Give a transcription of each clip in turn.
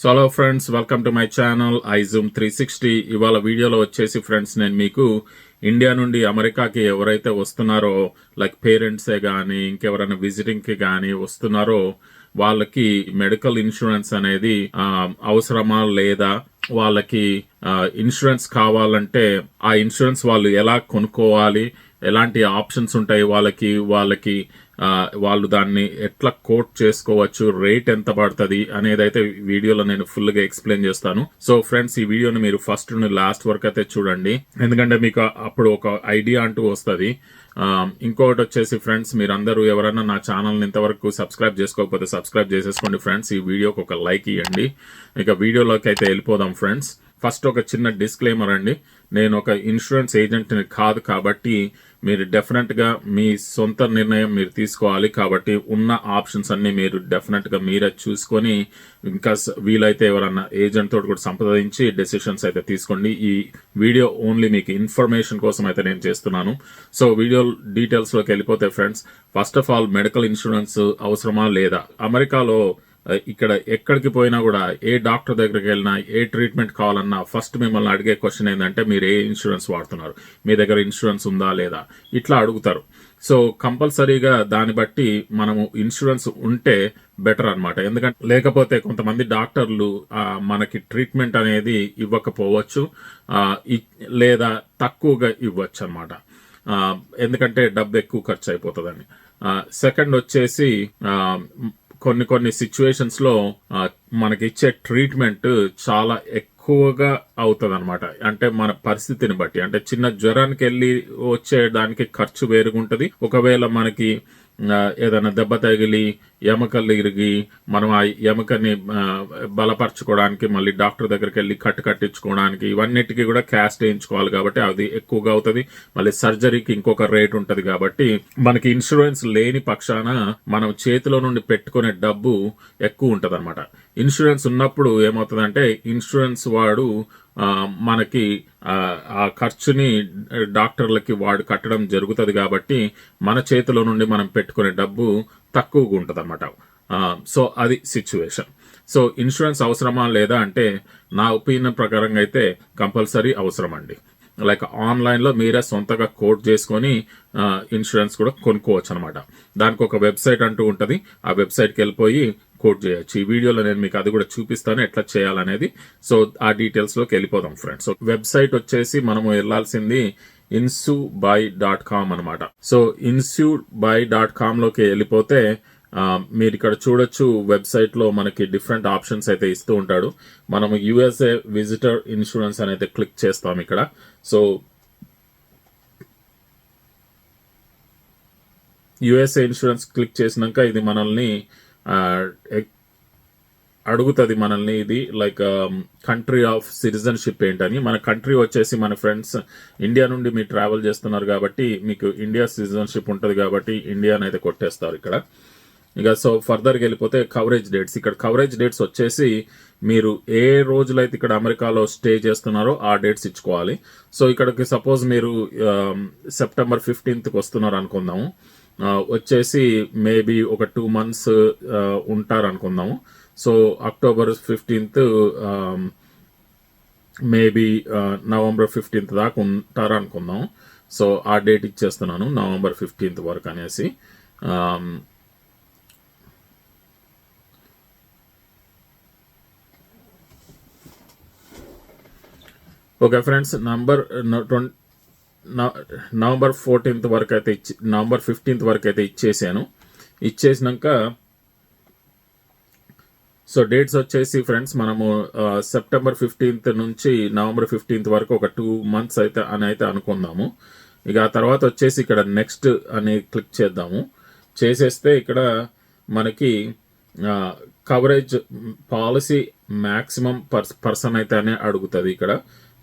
So hello friends, welcome to my channel iZoom 360. ఇవాళ వీడియోలో వచ్చేసి ఫ్రెండ్స్, నేను మీకు ఇండియా నుండి అమెరికాకి ఎవరైతే వస్తున్నారో, లైక్ పేరెంట్సే కానీ ఇంకెవరైనా విజిటింగ్కి కానీ వస్తున్నారో వాళ్ళకి మెడికల్ ఇన్సూరెన్స్ అనేది అవసరమా లేదా, వాళ్ళకి ఇన్సూరెన్స్ కావాలంటే ఆ ఇన్సూరెన్స్ వాళ్ళు ఎలా కొనుక్కోవాలి, ఎలాంటి ఆప్షన్స్ ఉంటాయి వాళ్ళకి వాళ్ళు దాన్ని ఎట్లా కోట్ చేసుకోవచ్చు, రేట్ ఎంత పడుతుంది అనేది అయితే వీడియోలో నేను ఫుల్ గా ఎక్స్ప్లెయిన్ చేస్తాను. సో ఫ్రెండ్స్, ఈ వీడియోని మీరు ఫస్ట్ నుండి లాస్ట్ వరకు అయితే చూడండి, ఎందుకంటే మీకు అప్పుడు ఒక ఐడియా అంటూ వస్తుంది. ఇంకొకటి వచ్చేసి ఫ్రెండ్స్, మీరందరూ ఎవరైనా నా ఛానల్ని ఇంతవరకు సబ్స్క్రైబ్ చేసుకోకపోతే సబ్స్క్రైబ్ చేసేసుకోండి ఫ్రెండ్స్. ఈ వీడియోకి ఒక లైక్ ఇవ్వండి. ఇక వీడియోలోకి అయితే వెళ్ళిపోదాం ఫ్రెండ్స్. ఫస్ట్ ఒక చిన్న డిస్క్లైమర్ అండి, నేను ఒక ఇన్సూరెన్స్ ఏజెంట్ని కాదు కాబట్టి మీరు డెఫినెట్గా మీ సొంత నిర్ణయం మీరు తీసుకోవాలి. కాబట్టి ఉన్న ఆప్షన్స్ అన్ని మీరు డెఫినెట్గా మీరే చూసుకొని, ఇంకా వీలైతే ఎవరన్నా ఏజెంట్ తోటి కూడా సంప్రదించి డెసిషన్స్ అయితే తీసుకోండి. ఈ వీడియో ఓన్లీ మీకు ఇన్ఫర్మేషన్ కోసం అయితే నేను చేస్తున్నాను. సో వీడియో డీటెయిల్స్లోకి వెళ్ళిపోతే friends, first of all medical insurance అవసరమా లేదా? అమెరికాలో ఇక్కడ ఎక్కడికి పోయినా కూడా, ఏ డాక్టర్ దగ్గరికి వెళ్ళినా, ఏ ట్రీట్మెంట్ కావాలన్నా ఫస్ట్ మిమ్మల్ని అడిగే క్వశ్చన్ ఏంటంటే మీరు ఏ ఇన్సూరెన్స్ వాడుతున్నారు, మీ దగ్గర ఇన్సూరెన్స్ ఉందా లేదా, ఇట్లా అడుగుతారు. సో కంపల్సరీగా దాన్ని బట్టి మనము ఇన్సూరెన్స్ ఉంటే బెటర్ అనమాట. ఎందుకంటే లేకపోతే కొంతమంది డాక్టర్లు మనకి ట్రీట్మెంట్ అనేది ఇవ్వకపోవచ్చు, లేదా తక్కువగా ఇవ్వచ్చు అనమాట. ఎందుకంటే డబ్బు ఎక్కువ ఖర్చు అయిపోతుందని. సెకండ్ వచ్చేసి కొన్ని సిచ్యువేషన్స్ లో మనకి ఇచ్చే ట్రీట్మెంట్ చాలా ఎక్కువగా అవుతుంది అనమాట. అంటే మన పరిస్థితిని బట్టి, అంటే చిన్న జ్వరానికి వెళ్ళి వచ్చేదానికి ఖర్చు వేరుగుంటది. ఒకవేళ మనకి ఏదైనా దెబ్బ తగిలి ఎముకలు ఇరిగి మనం ఆ ఎముకని బలపరచుకోవడానికి మళ్ళీ డాక్టర్ దగ్గరికి వెళ్ళి కట్టించుకోవడానికి, ఇవన్నిటికీ కూడా క్యాస్ట్ వేయించుకోవాలి కాబట్టి అది ఎక్కువగా అవుతుంది. మళ్ళీ సర్జరీకి ఇంకొక రేట్ ఉంటుంది. కాబట్టి మనకి ఇన్సూరెన్స్ లేని పక్షాన మనం చేతిలో నుండి పెట్టుకునే డబ్బు ఎక్కువ ఉంటుంది అనమాట. ఇన్సూరెన్స్ ఉన్నప్పుడు ఏమవుతుందంటే, ఇన్సూరెన్స్ వాడు మనకి ఆ ఖర్చుని డాక్టర్లకి వాడు కట్టడం జరుగుతుంది. కాబట్టి మన చేతిలో నుండి మనం పెట్టుకునే డబ్బు తక్కువగా ఉంటుంది అనమాట. సో అది సిచ్యువేషన్. సో ఇన్సూరెన్స్ అవసరమా లేదా అంటే, నా ఒపీనియన్ ప్రకారంగా అయితే కంపల్సరీ అవసరం అండి. లైక్ ఆన్లైన్లో మీరే సొంతగా కోట్ చేసుకొని ఇన్సూరెన్స్ కూడా కొనుక్కోవచ్చు అనమాట. దానికి ఒక వెబ్సైట్ అంటూ ఉంటుంది, ఆ వెబ్సైట్కి వెళ్ళిపోయి కోట్ చేయొచ్చు. ఈ వీడియోలో నేను మీకు అది కూడా చూపిస్తాను ఎట్లా చేయాలనేది. సో ఆ డీటెయిల్స్లోకి వెళ్ళిపోదాం ఫ్రెండ్స్. సో వెబ్సైట్ వచ్చేసి మనము వెళ్ళాల్సింది insubuy.com అనమాట. సో insubuy.com లోకి వెళ్ళిపోతే మీరు ఇక్కడ చూడొచ్చు, వెబ్సైట్ లో మనకి డిఫరెంట్ ఆప్షన్స్ అయితే ఇస్తూ ఉంటాడు. మనం యుఎస్ఏ విజిటర్ ఇన్సూరెన్స్ అని అయితే క్లిక్ చేస్తాం ఇక్కడ. సో యుఎస్ఏ ఇన్సూరెన్స్ క్లిక్ చేసినాక ఇది మనల్ని అడుగుతుంది, మనల్ని ఇది లైక్ కంట్రీ ఆఫ్ సిటిజన్షిప్ ఏంటని. మన కంట్రీ వచ్చేసి మన ఫ్రెండ్స్ ఇండియా నుండి మీరు ట్రావెల్ చేస్తున్నారు కాబట్టి మీకు ఇండియా సిటిజన్షిప్ ఉంటుంది కాబట్టి ఇండియాని అయితే కొట్టేస్తారు ఇక్కడ. ఇక సో ఫర్దర్గా వెళ్ళిపోతే కవరేజ్ డేట్స్. ఇక్కడ కవరేజ్ డేట్స్ వచ్చేసి మీరు ఏ రోజులైతే ఇక్కడ అమెరికాలో స్టే చేస్తున్నారో ఆ డేట్స్ ఇచ్చుకోవాలి. సో ఇక్కడికి సపోజ్ మీరు సెప్టెంబర్ 15th వస్తున్నారు అనుకుందాము, వచ్చేసి మేబీ ఒక 2 months ఉంటారు అనుకుందాము. So October 15th maybe November 15th దాకా ఉంటారు అనుకుందాం. సో ఆ డేట్ ఇచ్చేస్తున్నాను, నవంబర్ 15th వరకు అనేసి. ఓకే ఫ్రెండ్స్, నవంబర్ 14th వరకు అయితే నవంబర్ 15th వరకు అయితే ఇచ్చేసినాక సో డేట్స్ వచ్చేసి ఫ్రెండ్స్, మనము సెప్టెంబర్ 15th నుంచి నవంబర్ 15th వరకు ఒక 2 months అయితే అనుకుందాము. ఇక ఆ తర్వాత వచ్చేసి ఇక్కడ నెక్స్ట్ అని క్లిక్ చేద్దాము. చేసేస్తే ఇక్కడ మనకి కవరేజ్ పాలసీ మ్యాక్సిమం పర్సన్ అయితే అనే అడుగుతుంది ఇక్కడ.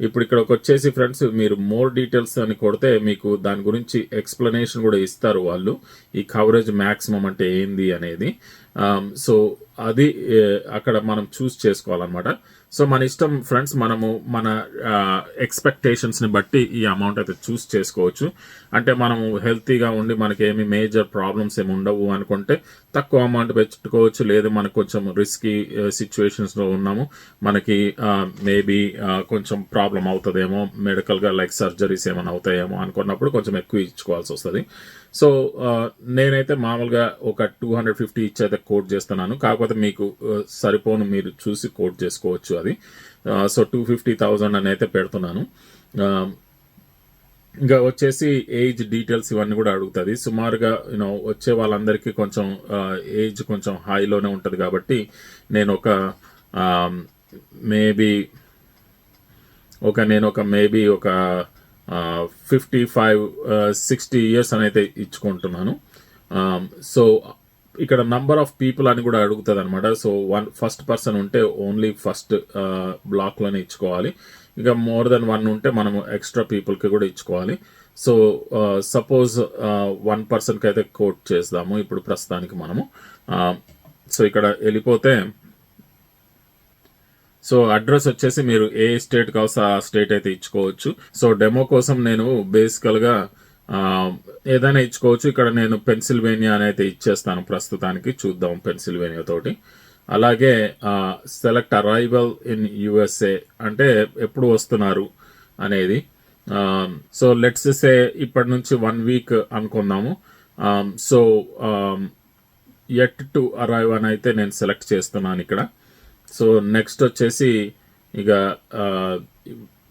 ఇప్పుడు ఇక్కడికి వచ్చేసి ఫ్రెండ్స్, మీరు మోర్ డీటెయిల్స్ అని కొడితే మీకు దాని గురించి ఎక్స్ప్లెనేషన్ కూడా ఇస్తారు వాళ్ళు, ఈ కవరేజ్ మ్యాక్సిమం అంటే ఏంది అనేది. సో అది అక్కడ మనం చూస్ చేసుకోవాలన్నమాట. సో మన ఇష్టం ఫ్రెండ్స్, మనము మన ఎక్స్పెక్టేషన్స్ని బట్టి ఈ అమౌంట్ అయితే చూస్ చేసుకోవచ్చు. అంటే మనము హెల్తీగా ఉండి మనకి ఏమి మేజర్ ప్రాబ్లమ్స్ ఏమి ఉండవు అనుకుంటే తక్కువ అమౌంట్ పెట్టుకోవచ్చు. లేదు మనకు కొంచెం రిస్కీ సిచ్యువేషన్స్లో ఉన్నాము, మనకి మేబీ కొంచెం ప్రాబ్లం అవుతుందేమో మెడికల్గా, లైక్ సర్జరీస్ ఏమైనా అవుతాయేమో అనుకున్నప్పుడు కొంచెం ఎక్కువ ఇచ్చుకోవాల్సి వస్తుంది. సో నేనైతే మామూలుగా ఒక 250 ఇచ్చి అయితే కోట్ చేస్తున్నాను. కాకపోతే మీకు సరిపోను మీరు చూసి కోట్ చేసుకోవచ్చు అది. సో 250,000 అని అయితే పెడుతున్నాను. ఇంకా వచ్చేసి ఏజ్ డీటెయిల్స్ ఇవన్నీ కూడా అడుగుతుంది. సుమారుగా వచ్చే వాళ్ళందరికీ కొంచెం ఏజ్ కొంచెం హైలోనే ఉంటుంది కాబట్టి నేను ఒక మేబీ ఒక 55-60 ఇయర్స్ అని అయితే ఇచ్చుకుంటున్నాను. సో ఇక్కడ నంబర్ ఆఫ్ పీపుల్ అని కూడా అడుగుతుంది అనమాట. సో ఫస్ట్ పర్సన్ ఉంటే ఓన్లీ ఫస్ట్ బ్లాక్లోనే ఇచ్చుకోవాలి. ఇక మోర్ దెన్ 1 ఉంటే మనము ఎక్స్ట్రా పీపుల్కి కూడా ఇచ్చుకోవాలి. సో సపోజ్ 1 పర్సన్కి అయితే కోట్ చేద్దాము ఇప్పుడు ప్రస్తుతానికి మనము. సో ఇక్కడ వెళ్ళిపోతే సో అడ్రస్ వచ్చేసి మీరు ఏ స్టేట్ కావస్తే ఆ స్టేట్ అయితే ఇచ్చుకోవచ్చు. సో డెమో కోసం నేను బేసికల్గా ఏదైనా ఇచ్చుకోవచ్చు. ఇక్కడ నేను పెన్సిల్వేనియా అని అయితే ఇచ్చేస్తాను ప్రస్తుతానికి, చూద్దాం పెన్సిల్వేనియా తోటి. అలాగే సెలెక్ట్ అరైవల్ ఇన్ యుఎస్ఏ అంటే ఎప్పుడు వస్తున్నారు అనేది. సో లెట్స్ సే ఇప్పటి నుంచి 1 వీక్ అనుకుందాము. సో ఎట్ టు అరైవ్ అని అయితే నేను సెలెక్ట్ చేస్తున్నాను ఇక్కడ. సో నెక్స్ట్ వచ్చేసి ఇక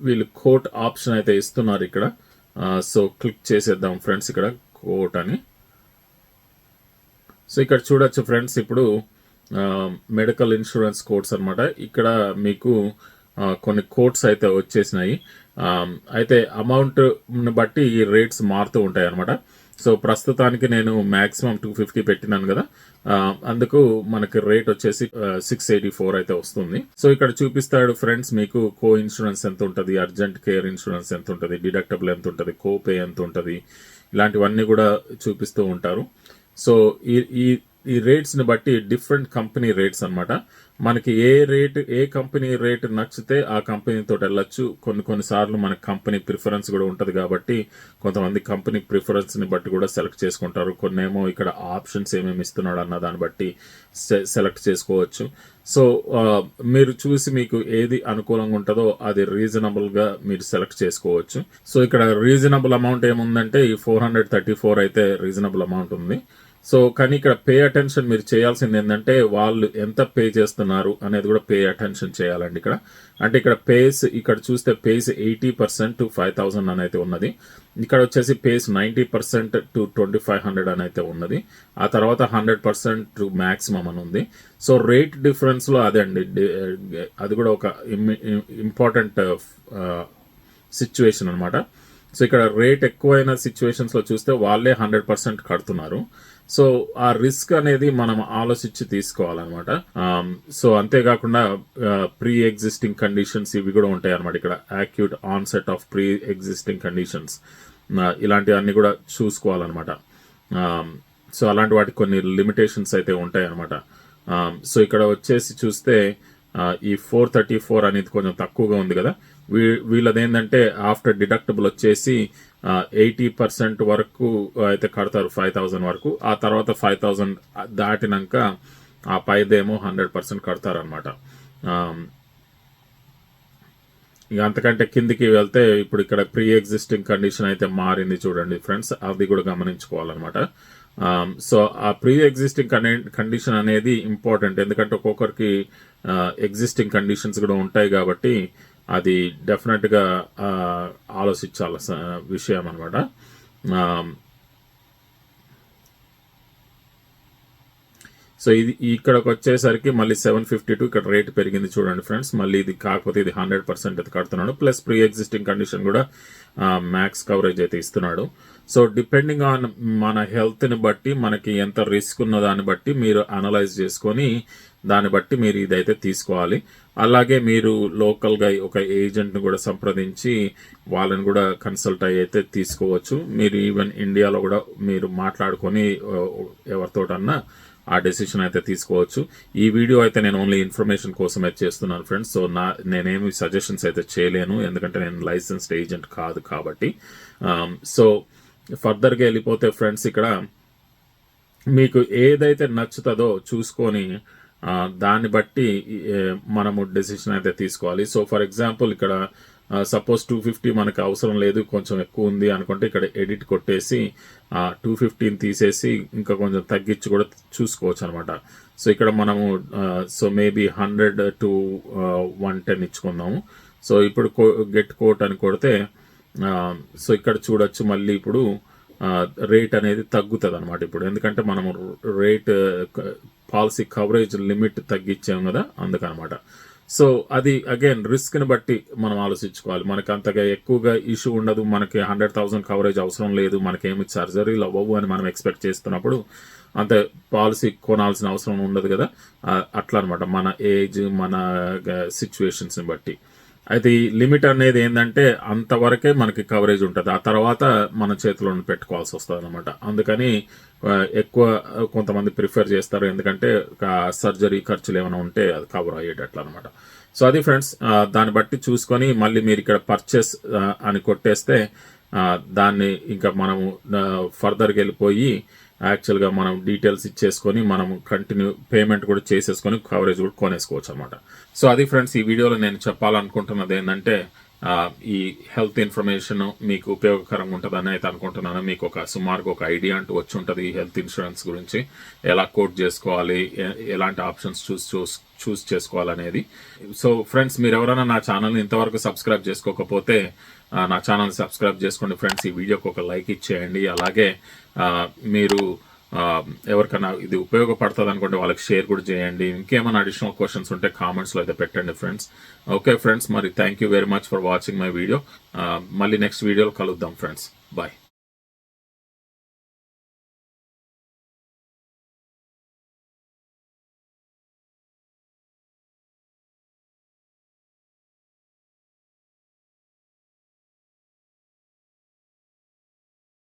వీళ్ళు కోట్ ఆప్షన్ అయితే ఇస్తున్నారు ఇక్కడ. సో క్లిక్ చేసేద్దాం ఫ్రెండ్స్ ఇక్కడ కోట్ అని. సో ఇక్కడ చూడొచ్చు ఫ్రెండ్స్, ఇప్పుడు మెడికల్ ఇన్సూరెన్స్ కోడ్స్ అనమాట. ఇక్కడ మీకు కొన్ని కోడ్స్ అయితే వచ్చేసినాయి. అయితే అమౌంట్ని బట్టి ఈ రేట్స్ మారుతూ ఉంటాయి అనమాట. సో ప్రస్తుతానికి నేను మ్యాక్సిమం 250 పెట్టినాను కదా, అందుకు మనకి రేట్ వచ్చేసి 684 అయితే వస్తుంది. సో ఇక్కడ చూపిస్తాడు ఫ్రెండ్స్ మీకు కో ఇన్సూరెన్స్ ఎంత ఉంటుంది, అర్జెంట్ కేర్ ఇన్సూరెన్స్ ఎంత ఉంటుంది, డిడక్టబుల్ ఎంత ఉంటుంది, కోపే ఎంత ఉంటుంది, ఇలాంటివన్నీ కూడా చూపిస్తూ ఉంటారు. సో ఈ రేట్స్ని బట్టి డిఫరెంట్ కంపెనీ రేట్స్ అనమాట. మనకి ఏ కంపెనీ రేట్ నచ్చితే ఆ కంపెనీతో వెళ్ళొచ్చు. కొన్నిసార్లు మనకి కంపెనీ ప్రిఫరెన్స్ కూడా ఉంటుంది కాబట్టి కొంతమంది కంపెనీ ప్రిఫరెన్స్ని బట్టి కూడా సెలెక్ట్ చేసుకుంటారు. కొన్నేమో ఇక్కడ ఆప్షన్స్ ఏమేమి ఇస్తున్నాడు అన్న దాన్ని బట్టి సెలెక్ట్ చేసుకోవచ్చు. సో మీరు చూసి మీకు ఏది అనుకూలంగా ఉంటుందో అది రీజనబుల్గా మీరు సెలెక్ట్ చేసుకోవచ్చు. సో ఇక్కడ రీజనబుల్ అమౌంట్ ఏముందంటే ఈ 434 అయితే రీజనబుల్ అమౌంట్ ఉంది. సో కానీ ఇక్కడ పే అటెన్షన్ మీరు చేయాల్సింది ఏంటంటే వాళ్ళు ఎంత పే చేస్తున్నారు అనేది కూడా పే అటెన్షన్ చేయాలండి ఇక్కడ. అంటే ఇక్కడ చూస్తే పేస్ 80% to 5,000 అని అయితే ఉన్నది. ఇక్కడ వచ్చేసి పేస్ 90% to 2,500 అని అయితే ఉన్నది. ఆ తర్వాత 100% to మ్యాక్సిమం అని ఉంది. సో రేట్ డిఫరెన్స్లో అదే అండి, అది కూడా ఒక ఇంపార్టెంట్ సిచ్యువేషన్ అనమాట. సో ఇక్కడ రేట్ ఎక్కువైన సిచ్యువేషన్స్లో చూస్తే వాళ్ళే 100% కడుతున్నారు. సో ఆ రిస్క్ అనేది మనం ఆలోచించి తీసుకోవాలన్నమాట. సో అంతేకాకుండా ప్రీ ఎగ్జిస్టింగ్ కండిషన్స్ ఇవి కూడా ఉంటాయి అనమాట. ఇక్కడ acute onset of pre existing conditions ఇలాంటివన్నీ కూడా చూసుకోవాలన్నమాట. సో అలాంటి వాటికి కొన్ని లిమిటేషన్స్ అయితే ఉంటాయి అనమాట. సో ఇక్కడ వచ్చేసి చూస్తే ఈ 434 అనేది కొంచెం తక్కువగా ఉంది కదా. వీళ్ళది ఏంటంటే ఆఫ్టర్ డిడక్టబుల్ వచ్చేసి 80% వరకు అయితే కడతారు, 5,000 వరకు. ఆ తర్వాత 5,000 దాటినాక ఆ పైదేమో 100% కడతారు అనమాట. ఇక అంతకంటే కిందికి వెళ్తే ఇప్పుడు ఇక్కడ ప్రీ ఎగ్జిస్టింగ్ కండిషన్ అయితే మారింది చూడండి ఫ్రెండ్స్, అది కూడా గమనించుకోవాలన్నమాట. సో ఆ ప్రీ ఎగ్జిస్టింగ్ కండిషన్ అనేది ఇంపార్టెంట్, ఎందుకంటే ఒక్కొక్కరికి ఎగ్జిస్టింగ్ కండిషన్స్ కూడా ఉంటాయి కాబట్టి అది డెఫినెట్గా ఆలోచించాల్సిన విషయం అనమాట. సో ఇది ఇక్కడికి వచ్చేసరికి మళ్ళీ 752 ఇక్కడ రేట్ పెరిగింది చూడండి ఫ్రెండ్స్. మళ్ళీ ఇది కాకపోతే ఇది 100% అయితే కడుతున్నాడు, ప్లస్ ప్రీ ఎగ్జిస్టింగ్ కండిషన్ కూడా మ్యాక్స్ కవరేజ్ అయితే ఇస్తున్నాడు. సో డిపెండింగ్ ఆన్ మన హెల్త్ని బట్టి మనకి ఎంత రిస్క్ ఉన్న దాన్ని బట్టి మీరు అనలైజ్ చేసుకొని దాన్ని బట్టి మీరు ఇదైతే తీసుకోవాలి. అలాగే మీరు లోకల్గా ఒక ఏజెంట్ని కూడా సంప్రదించి వాళ్ళని కూడా కన్సల్ట్ అయ్యి అయితే తీసుకోవచ్చు. మీరు ఈవెన్ ఇండియాలో కూడా మీరు మాట్లాడుకొని ఎవరితోటన్నా ఆ డెసిషన్ అయితే తీసుకోవచ్చు. ఈ వీడియో అయితే నేను ఓన్లీ ఇన్ఫర్మేషన్ కోసమే చేస్తున్నాను ఫ్రెండ్స్. సో నేనేమి సజెషన్స్ అయితే చేయలేను, ఎందుకంటే నేను లైసెన్స్డ్ ఏజెంట్ కాదు కాబట్టి. సో ఫర్దర్గా వెళ్ళిపోతే ఫ్రెండ్స్, ఇక్కడ మీకు ఏదైతే నచ్చుతుందో చూసుకొని దాన్ని బట్టి మనము డెసిషన్ అయితే తీసుకోవాలి. సో ఫర్ ఎగ్జాంపుల్ ఇక్కడ సపోజ్ 250 మనకు అవసరం లేదు, కొంచెం ఎక్కువ ఉంది అనుకుంటే ఇక్కడ ఎడిట్ కొట్టేసి 215 తీసేసి ఇంకా కొంచెం తగ్గించి కూడా చూసుకోవచ్చు అనమాట. సో ఇక్కడ మనము సో మేబీ 100 to 110 ఇచ్చుకుందాము. సో ఇప్పుడు గెట్ కోట్ అని కొడితే సో ఇక్కడ చూడొచ్చు మళ్ళీ ఇప్పుడు రేట్ అనేది తగ్గుతుంది అనమాట ఇప్పుడు, ఎందుకంటే మనము రేట్ పాలసీ కవరేజ్ లిమిట్ తగ్గించాము కదా, అందుకనమాట. సో అది అగైన్ రిస్క్ని బట్టి మనం ఆలోచించుకోవాలి. మనకు అంతగా ఎక్కువగా ఇష్యూ ఉండదు, మనకి 100,000 కవరేజ్ అవసరం లేదు, మనకేమి సర్జరీలు అవ్వవు అని మనం ఎక్స్పెక్ట్ చేస్తున్నప్పుడు అంత పాలసీ కొనాల్సిన అవసరం ఉండదు కదా. అట్లా అనమాట, మన ఏజ్ మన సిచ్యువేషన్స్ని బట్టి. అయితే ఈ లిమిట్ అనేది ఏంటంటే అంతవరకే మనకి కవరేజ్ ఉంటుంది, ఆ తర్వాత మన చేతిలో పెట్టుకోవాల్సి వస్తుంది అనమాట. అందుకని ఎక్కువ కొంతమంది ప్రిఫర్ చేస్తారు, ఎందుకంటే సర్జరీ ఖర్చులు ఏమైనా ఉంటే అది కవర్ అయ్యేటట్లు అనమాట. సో అది ఫ్రెండ్స్, దాన్ని బట్టి చూసుకొని మళ్ళీ మీరు ఇక్కడ పర్చేస్ అని కొట్టేస్తే దాన్ని ఇంకా మనము ఫర్దర్గా వెళ్ళిపోయి యాక్చువల్గా మనం డీటెయిల్స్ ఇచ్చేసుకొని మనం కంటిన్యూ పేమెంట్ కూడా చేసేసుకొని కవరేజ్ కూడా కొనేసుకోవచ్చు అనమాట. సో అది ఫ్రెండ్స్, ఈ వీడియోలో నేను చెప్పాలనుకుంటున్నది ఏంటంటే ఈ హెల్త్ ఇన్ఫర్మేషన్ మీకు ఉపయోగకరంగా ఉంటుందని అయితే అనుకుంటున్నాను. మీకు ఒక సుమారుగా ఒక ఐడియా అంటూ వచ్చి ఉంటుంది ఈ హెల్త్ ఇన్సూరెన్స్ గురించి, ఎలా కోట్ చేసుకోవాలి, ఎలాంటి ఆప్షన్స్ చూస్ చేసుకోవాలనేది. సో ఫ్రెండ్స్, మీరు ఎవరైనా నా ఛానల్ని ఇంతవరకు సబ్స్క్రైబ్ చేసుకోకపోతే నా ఛానల్ని సబ్స్క్రైబ్ చేసుకోండి ఫ్రెండ్స్. ఈ వీడియోకి ఒక లైక్ ఇచ్చేయండి. అలాగే మీరు ఎవరికైనా ఇది ఉపయోగపడుతుంది అనుకుంటే వాళ్ళకి షేర్ కూడా చేయండి. ఇంకేమైనా అడిషనల్ క్వశ్చన్స్ ఉంటే కామెంట్స్లో అయితే పెట్టండి ఫ్రెండ్స్. ఓకే ఫ్రెండ్స్, మరి thank you very much for watching my video. మళ్ళీ నెక్స్ట్ వీడియోలో కలుద్దాం ఫ్రెండ్స్. బాయ్.